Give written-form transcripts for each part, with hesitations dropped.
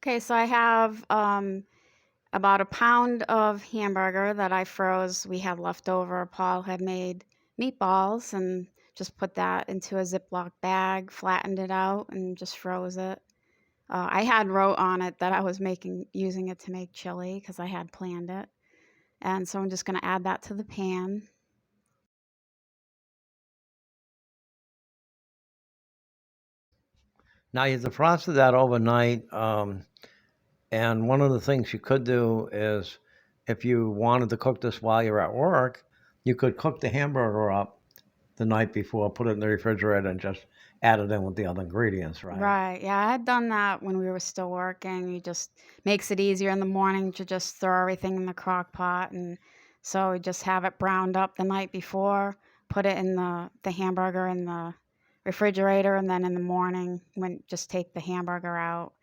Okay, so I have about a pound of hamburger that I froze. We had leftover. Paul had made meatballs and just put that into a Ziploc bag, flattened it out, and just froze it. I had wrote on it that I was using it to make chili because I had planned it. And so I'm just going to add that to the pan. Now you defrosted that overnight, and one of the things you could do is, if you wanted to cook this while you're at work, you could cook the hamburger up the night before, put it in the refrigerator, and just add it in with the other ingredients, right? Right. Yeah, I had done that when we were still working. It just makes it easier in the morning to just throw everything in the crock pot. And so we just have it browned up the night before, put it in the hamburger in the refrigerator, and then in the morning, when just take the hamburger out.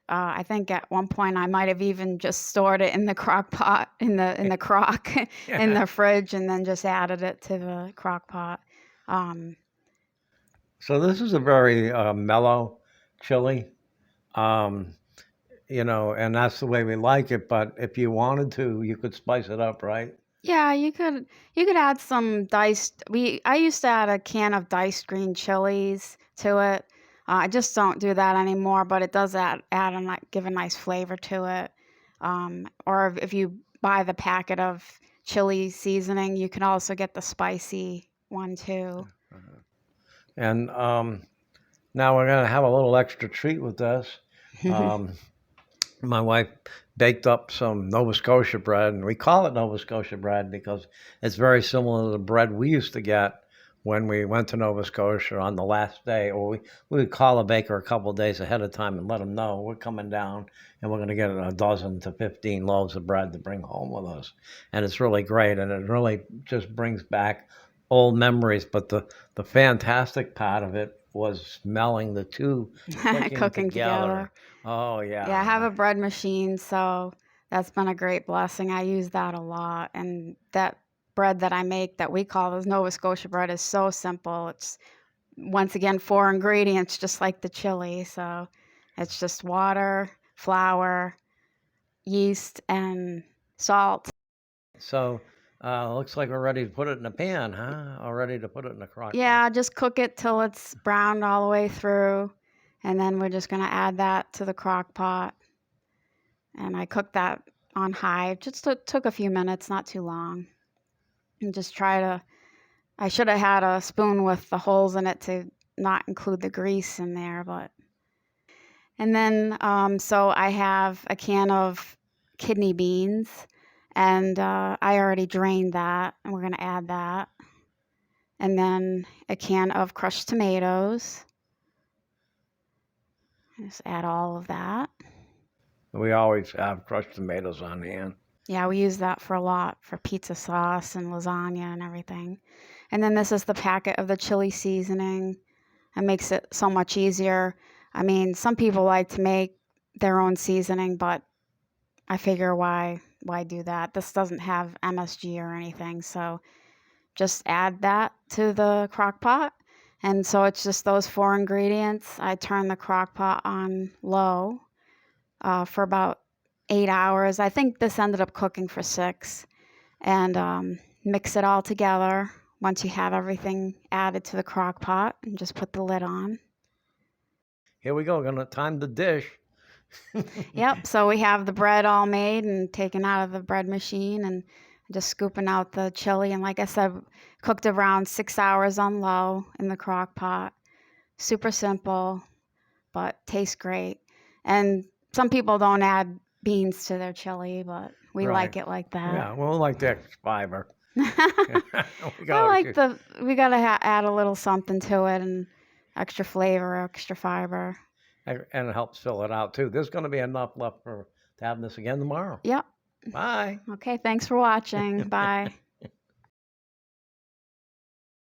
I think at one point I might have even just stored it in the crock pot in the crock in Yeah. the fridge, and then just added it to the crock pot. Um, So this is a very mellow chili, um, and that's the way we like it. But if you wanted to, you could spice it up, right? Yeah, you could add some diced. I used to add a can of diced green chilies to it. I just don't do that anymore, but it does add a give a nice flavor to it. Or if you buy the packet of chili seasoning, you can also get the spicy one too. And now we're gonna have a little extra treat with this. Um, my wife baked up some Nova Scotia bread, and we call it Nova Scotia bread because it's very similar to the bread we used to get when we went to Nova Scotia on the last day. Or we would call a baker a couple of days ahead of time and let them know we're coming down and we're going to get a dozen to 15 loaves of bread to bring home with us. And it's really great, and it really just brings back old memories. But the fantastic part of it was smelling the two cooking Cooking together. together. Oh, Yeah, I have yeah. a bread machine, so that's been a great blessing. I use that a lot. And that bread that I make that we call the Nova Scotia bread is so simple. It's once again 4 ingredients, just like the chili. So it's just water, flour, yeast, and salt. So, looks like we're ready to put it in a pan, huh? Or ready to put it in a crock pot. Yeah, just cook it till it's browned all the way through. And then we're just going to add that to the crock pot. And I cooked that on high. Just took a few minutes, not too long. And just I should have had a spoon with the holes in it to not include the grease in there, but. And then, so I have a can of kidney beans, and I already drained that, and we're going to add that. And then a can of crushed tomatoes. Just add all of that. We always have crushed tomatoes on hand. Yeah, we use that for a lot for pizza sauce and lasagna and everything. And then this is the packet of the chili seasoning. It makes it so much easier. I mean, some people like to make their own seasoning, but I figure why do that? This doesn't have MSG or anything, so just add that to the crock pot. And so it's just those 4 ingredients. I turn the crock pot on low for about 8 hours. I think this ended up cooking for 6. And mix it all together once you have everything added to the crock pot, and just put the lid on. Here we go. Gonna time the dish. Yep, so we have the bread all made and taken out of the bread machine, and just scooping out the chili. And like I said, cooked around 6 hours on low in the crock pot. Super simple, but tastes great. And some people don't add beans to their chili, but we Right. like it like that. Yeah, well, like the extra fiber. We I got like we gotta add a little something to it, and extra flavor, extra fiber. and it helps fill it out too. There's gonna be enough left for to have this again tomorrow. Yep. Bye. Okay, thanks for watching. Bye.